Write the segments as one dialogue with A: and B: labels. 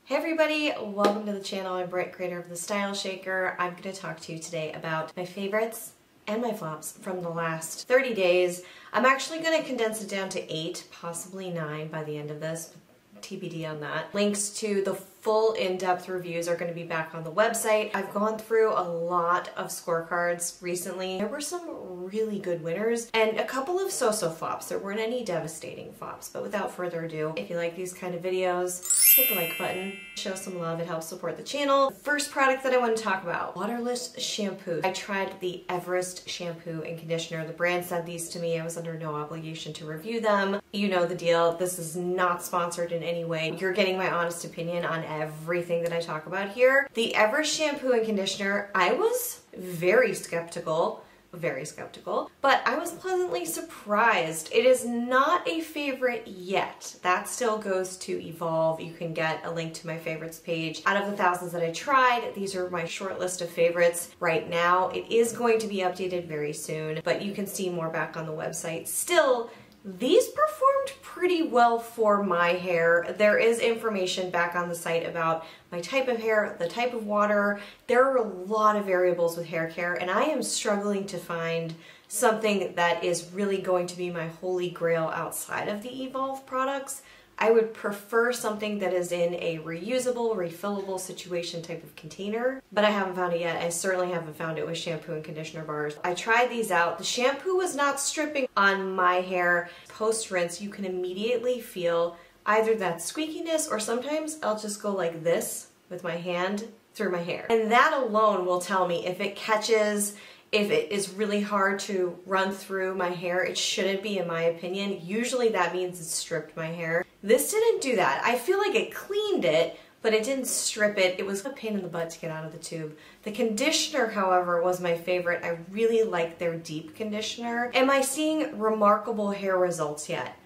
A: Hey everybody, welcome to the channel. I'm Britt, creator of the Style Shaker. I'm going to talk to you today about my favorites and my flops from the last 30 days. I'm actually going to condense it down to 8, possibly 9 by the end of this. TBD on that. Links to the full in-depth reviews are going to be back on the website. I've gone through a lot of scorecards recently. There were some really good winners and a couple of so-so flops. There weren't any devastating flops, but without further ado, if you like these kind of videos, hit the like button, show some love, it helps support the channel. The first product that I want to talk about, Waterless Shampoo. I tried the Everist shampoo and conditioner. The brand sent these to me. I was under no obligation to review them. You know the deal. This is not sponsored in any way. You're getting my honest opinion on everything that I talk about here. The Everest shampoo and conditioner, I was very skeptical, but I was pleasantly surprised. It is not a favorite yet. That still goes to evolve. You can get a link to my favorites page. Out of the thousands that I tried, these are my short list of favorites right now. It is going to be updated very soon, but you can see more back on the website. Still, these performed pretty well for my hair. There is information back on the site about my type of hair, the type of water. There are a lot of variables with hair care, and I am struggling to find something that is really going to be my holy grail outside of the Evolve products. I would prefer something that is in a reusable, refillable situation type of container, but I haven't found it yet. I certainly haven't found it with shampoo and conditioner bars. I tried these out. The shampoo was not stripping on my hair. Post-rinse, you can immediately feel either that squeakiness or sometimes I'll just go like this with my hand through my hair. And that alone will tell me if it catches, if it is really hard to run through my hair. It shouldn't be, in my opinion. Usually that means it stripped my hair. This didn't do that. I feel like it cleaned it, but it didn't strip it. It was a pain in the butt to get out of the tube. The conditioner, however, was my favorite. I really like their deep conditioner. Am I seeing remarkable hair results yet?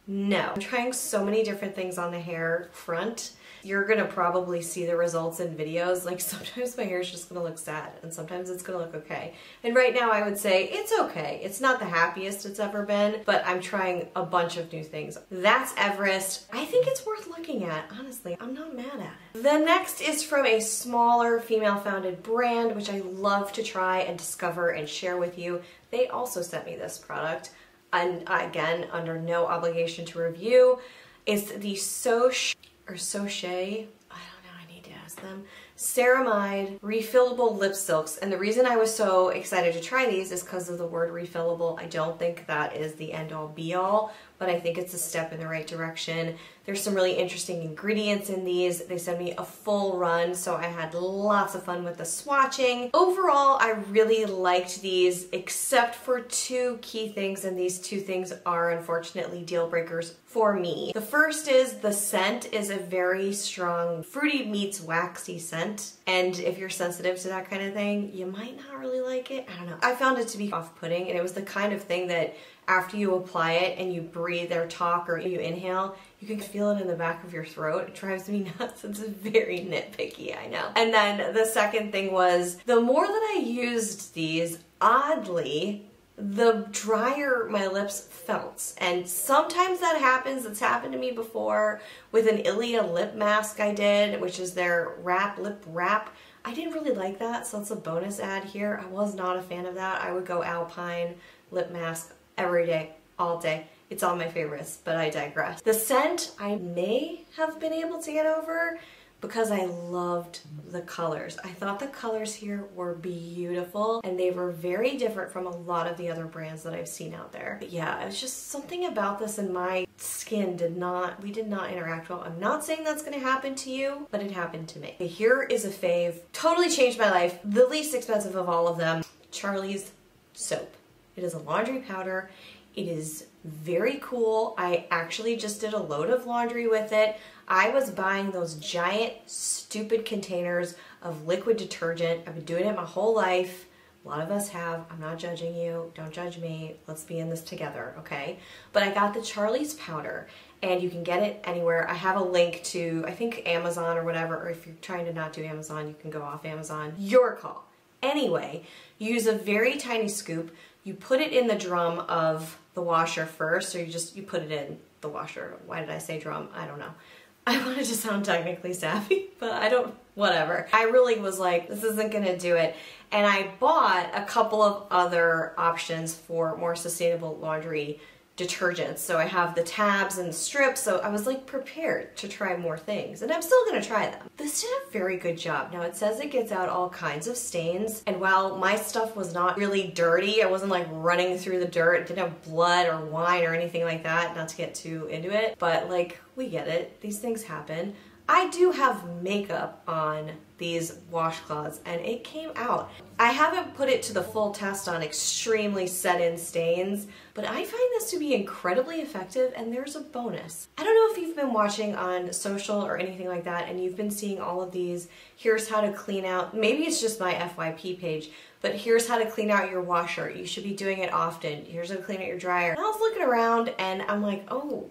A: No. I'm trying so many different things on the hair front. You're gonna probably see the results in videos. Like sometimes my hair is just gonna look sad and sometimes it's gonna look okay. And right now I would say it's okay. It's not the happiest it's ever been, but I'm trying a bunch of new things. That's Everest. I think it's worth looking at, honestly. I'm not mad at it. The next is from a smaller female-founded brand, which I love to try and discover and share with you. They also sent me this product, and again, under no obligation to review. It's the Soche, I don't know, I need to ask them, Ceramide Refillable Lip Silks. And the reason I was so excited to try these is because of the word refillable. I don't think that is the end-all be-all, but I think it's a step in the right direction. There's some really interesting ingredients in these. They sent me a full run, so I had lots of fun with the swatching. Overall, I really liked these, except for 2 key things, and these 2 things are unfortunately deal breakers for me. The first is the scent is a very strong fruity meets waxy scent, and if you're sensitive to that kind of thing, you might not really like it. I don't know. I found it to be off-putting, and it was the kind of thing that after you apply it and you breathe or talk or you inhale, you can feel it in the back of your throat. It drives me nuts. It's very nitpicky, I know. And then the second thing was, the more that I used these, oddly, the drier my lips felt. And sometimes that happens. It's happened to me before with an Ilia lip mask I did, which is their lip wrap. I didn't really like that, so it's a bonus ad here. I was not a fan of that. I would go Alpine lip mask every day, all day. It's all my favorites, but I digress. The scent I may have been able to get over because I loved the colors. I thought the colors here were beautiful and they were very different from a lot of the other brands that I've seen out there. But yeah, it was just something about this and my skin we did not interact well. I'm not saying that's gonna happen to you, but it happened to me. Okay, here is a fave. Totally changed my life. The least expensive of all of them, Charlie's soap. It is a laundry powder. It is very cool. I actually just did a load of laundry with it. I was buying those giant, stupid containers of liquid detergent. I've been doing it my whole life. A lot of us have. I'm not judging you. Don't judge me. Let's be in this together, okay? But I got the Charlie's powder, and you can get it anywhere. I have a link to, I think, Amazon or whatever, or if you're trying to not do Amazon, you can go off Amazon. Your call. Anyway, you use a very tiny scoop. You put it in the drum of the washer first, or you put it in the washer. Why did I say drum? I don't know. I wanted to sound technically savvy, but I don't, whatever. I really was like, this isn't gonna do it. And I bought a couple of other options for more sustainable laundry detergents. So I have the tabs and the strips, so I was like prepared to try more things, and I'm still gonna try them. This did a very good job. Now it says it gets out all kinds of stains, and while my stuff was not really dirty, I wasn't like running through the dirt, it didn't have blood or wine or anything like that, not to get too into it, but like, we get it, these things happen. I do have makeup on these washcloths and it came out. I haven't put it to the full test on extremely set-in stains, but I find this to be incredibly effective, and there's a bonus. I don't know if you've been watching on social or anything like that and you've been seeing all of these, here's how to clean out, maybe it's just my FYP page, but here's how to clean out your washer. You should be doing it often. Here's how to clean out your dryer. And I was looking around and I'm like, oh,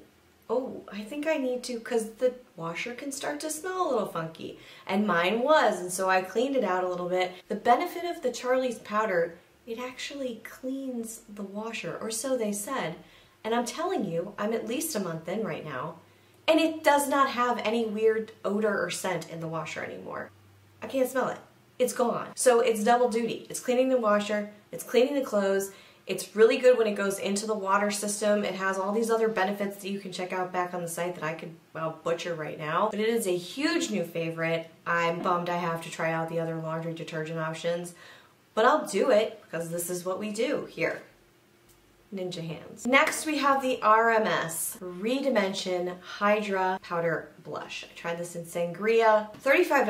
A: I think I need to, because the washer can start to smell a little funky. And mine was, and so I cleaned it out a little bit. The benefit of the Charlie's powder, it actually cleans the washer, or so they said. And I'm telling you, I'm at least a month in right now, and it does not have any weird odor or scent in the washer anymore. I can't smell it. It's gone. So it's double duty. It's cleaning the washer, it's cleaning the clothes. It's really good when it goes into the water system. It has all these other benefits that you can check out back on the site that I could, well, butcher right now. But it is a huge new favorite. I'm bummed I have to try out the other laundry detergent options, but I'll do it because this is what we do here. Ninja hands. Next we have the RMS Redimension Hydra Powder Blush. I tried this in Sangria. $35,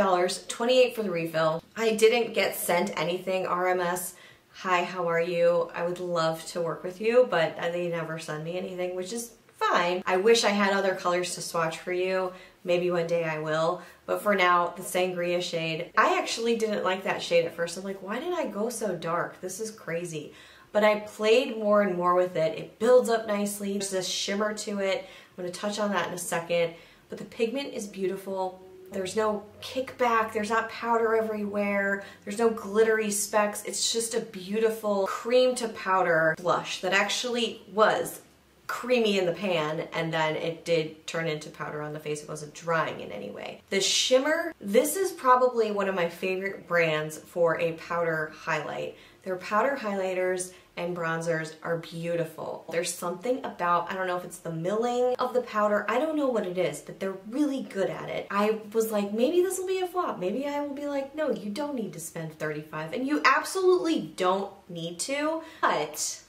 A: $28 for the refill. I didn't get sent anything RMS. Hi, how are you? I would love to work with you, but they never send me anything, which is fine. I wish I had other colors to swatch for you. Maybe one day I will. But for now, the Sangria shade. I actually didn't like that shade at first. I'm like, why did I go so dark? This is crazy. But I played more and more with it. It builds up nicely. There's this shimmer to it. I'm going to touch on that in a second. But the pigment is beautiful. There's no kickback, there's not powder everywhere, there's no glittery specks. It's just a beautiful cream to powder blush that actually was creamy in the pan, and then it did turn into powder on the face. It wasn't drying in any way. The shimmer, this is probably one of my favorite brands for a powder highlight. Their powder highlighters and bronzers are beautiful. There's something about, I don't know if it's the milling of the powder, I don't know what it is, but they're really good at it. I was like, maybe this will be a flop. Maybe I will be like, no, you don't need to spend $35, and you absolutely don't need to, but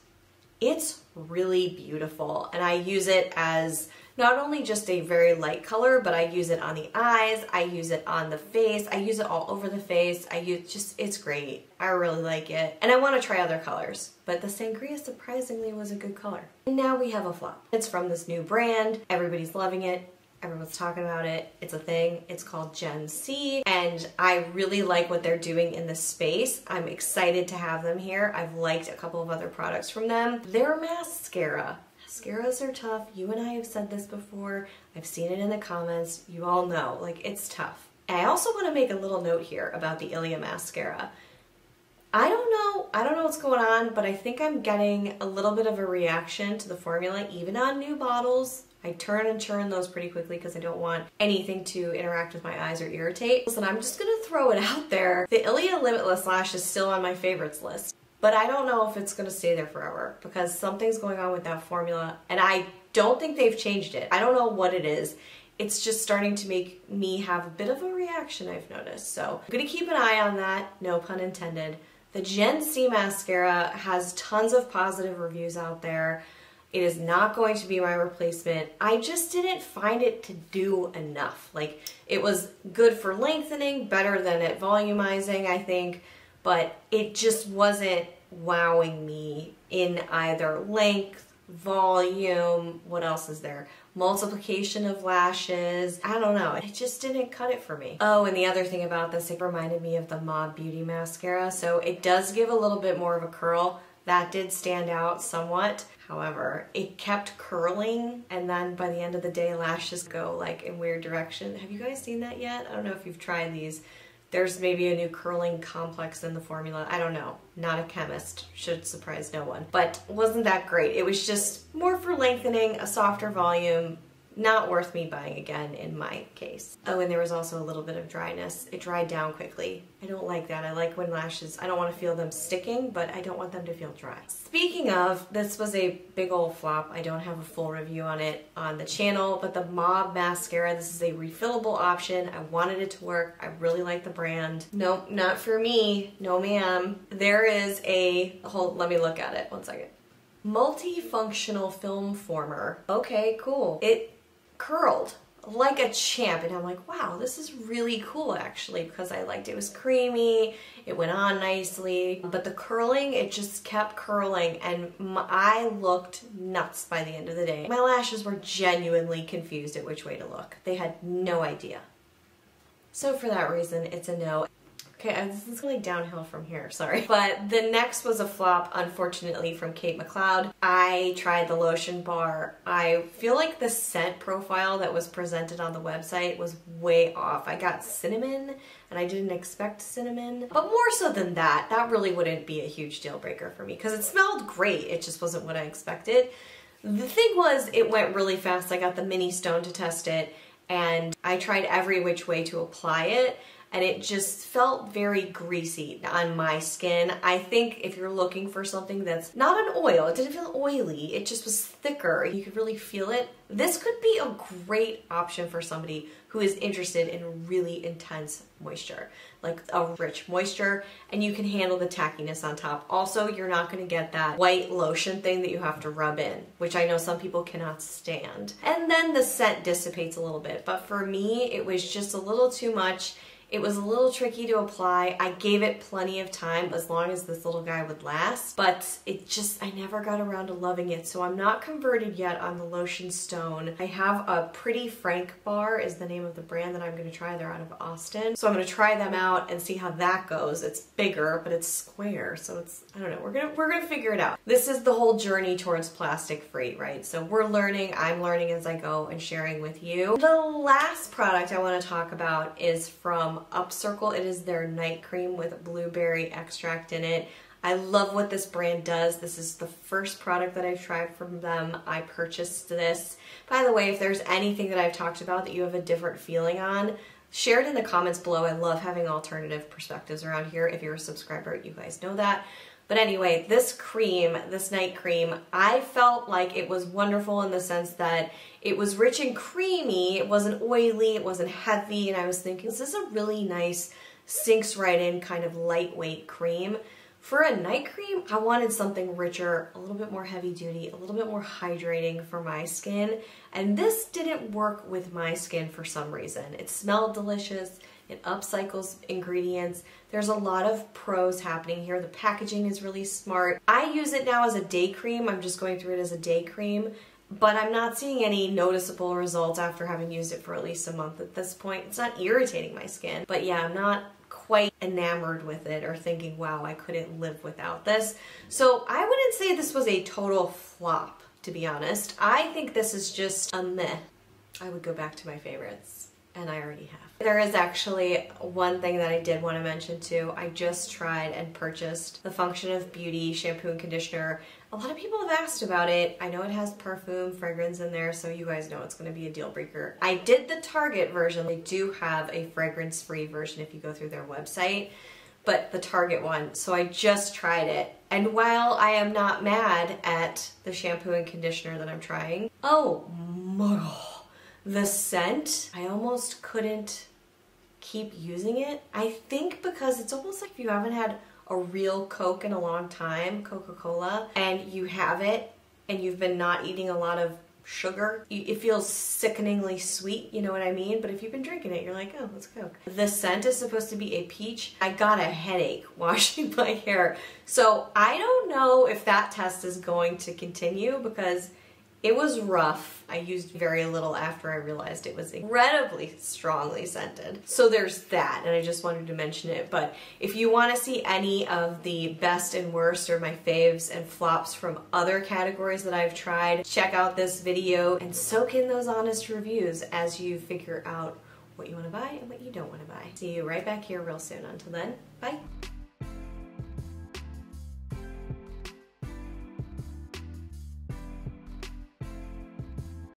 A: it's really beautiful. And I use it as not only just a very light color, but I use it on the eyes, I use it on the face, I use it all over the face. It's great. I really like it. And I want to try other colors, but the Sangria surprisingly was a good color. And now we have a flop. It's from this new brand. Everybody's loving it. Everyone's talking about it. It's a thing. It's called Gen C, and I really like what they're doing in this space. I'm excited to have them here. I've liked a couple of other products from them. Their mascara. Mascaras are tough. You and I have said this before. I've seen it in the comments. You all know, like, it's tough. And I also want to make a little note here about the Ilia mascara. I don't know what's going on, but I think I'm getting a little bit of a reaction to the formula, even on new bottles. I turn and churn those pretty quickly because I don't want anything to interact with my eyes or irritate. Listen, I'm just gonna throw it out there. The Ilia Limitless Lash is still on my favorites list, but I don't know if it's gonna stay there forever because something's going on with that formula, and I don't think they've changed it. I don't know what it is. It's just starting to make me have a bit of a reaction, I've noticed. So I'm gonna keep an eye on that, no pun intended. The Gen C mascara has tons of positive reviews out there. It is not going to be my replacement. I just didn't find it to do enough. Like, it was good for lengthening, better than at volumizing, I think, but it just wasn't wowing me in either length, volume, what else is there? Multiplication of lashes. I don't know. It just didn't cut it for me. Oh, and the other thing about this, it reminded me of the Mob Beauty mascara. So it does give a little bit more of a curl. That did stand out somewhat. However, it kept curling, and then by the end of the day, lashes go like in weird direction. Have you guys seen that yet? I don't know if you've tried these. There's maybe a new curling complex in the formula. I don't know. Not a chemist. Should surprise no one. But wasn't that great. It was just more for lengthening, a softer volume. not worth me buying again in my case. Oh, and there was also a little bit of dryness. It dried down quickly. I don't like that. I like when lashes, I don't want to feel them sticking, but I don't want them to feel dry. Speaking of, this was a big old flop. I don't have a full review on it on the channel, but the Mob Mascara, this is a refillable option. I wanted it to work. I really like the brand. Nope, not for me. No ma'am. There is a, let me look at it. One second. Multifunctional film former. Okay, cool. It curled like a champ, and I'm like, wow, this is really cool actually, because I liked it. It was creamy, it went on nicely, but the curling, it just kept curling, and I looked nuts by the end of the day. My lashes were genuinely confused at which way to look. They had no idea. So for that reason, it's a no. Okay, this is going downhill from here, sorry. But the next was a flop, unfortunately, from Kate McLeod. I tried the lotion bar. I feel like the scent profile that was presented on the website was way off. I got cinnamon, and I didn't expect cinnamon. But more so than that, that really wouldn't be a huge deal breaker for me, because it smelled great. It just wasn't what I expected. The thing was, it went really fast. I got the mini stone to test it, and I tried every which way to apply it, and it just felt very greasy on my skin. I think if you're looking for something that's not an oil, it didn't feel oily, it just was thicker, you could really feel it. This could be a great option for somebody who is interested in really intense moisture, like a rich moisture, and you can handle the tackiness on top. Also, you're not gonna get that white lotion thing that you have to rub in, which I know some people cannot stand. And then the scent dissipates a little bit, but for me, it was just a little too much. It was a little tricky to apply. I gave it plenty of time as long as this little guy would last, but it just, I never got around to loving it, so I'm not converted yet on the Lotion Stone. I have a Pretty Frank bar is the name of the brand that I'm gonna try. They're out of Austin. So I'm gonna try them out and see how that goes. It's bigger, but it's square, so it's, I don't know, we're gonna figure it out. This is the whole journey towards plastic free, right? So we're learning, I'm learning as I go and sharing with you. The last product I wanna talk about is from Upcircle. It is their night cream with blueberry extract in it. I love what this brand does. This is the first product that I've tried from them. I purchased this. By the way, if there's anything that I've talked about that you have a different feeling on, share it in the comments below. I love having alternative perspectives around here. If you're a subscriber, you guys know that. But anyway, this cream, this night cream, I felt like it was wonderful in the sense that it was rich and creamy, it wasn't oily, it wasn't heavy, and I was thinking, this is a really nice, sinks right in kind of lightweight cream. For a night cream, I wanted something richer, a little bit more heavy duty, a little bit more hydrating for my skin, and this didn't work with my skin for some reason. It smelled delicious, it upcycles ingredients. There's a lot of pros happening here. The packaging is really smart. I use it now as a day cream. I'm just going through it as a day cream, but I'm not seeing any noticeable results after having used it for at least a month at this point. It's not irritating my skin, but yeah, I'm not quite enamored with it or thinking, wow, I couldn't live without this. So I wouldn't say this was a total flop, to be honest. I think this is just a meh. I would go back to my favorites, and I already have. There is actually one thing that I did want to mention too. I just tried and purchased the Function of Beauty shampoo and conditioner. A lot of people have asked about it. I know it has perfume, fragrance in there, so you guys know it's going to be a deal breaker. I did the Target version. They do have a fragrance-free version if you go through their website, but the Target one. So I just tried it. And while I am not mad at the shampoo and conditioner that I'm trying, oh my God, the scent, I almost couldn't keep using it. I think because it's almost like if you haven't had a real Coke in a long time, Coca-Cola, and you have it and you've been not eating a lot of sugar, it feels sickeningly sweet, you know what I mean? But if you've been drinking it, you're like, oh, let's Coke. The scent is supposed to be a peach. I got a headache washing my hair. So I don't know if that test is going to continue because it was rough. I used very little after I realized it was incredibly strongly scented. So there's that, and I just wanted to mention it. But if you want to see any of the best and worst or my faves and flops from other categories that I've tried, check out this video and soak in those honest reviews as you figure out what you want to buy and what you don't want to buy. See you right back here real soon. Until then, bye.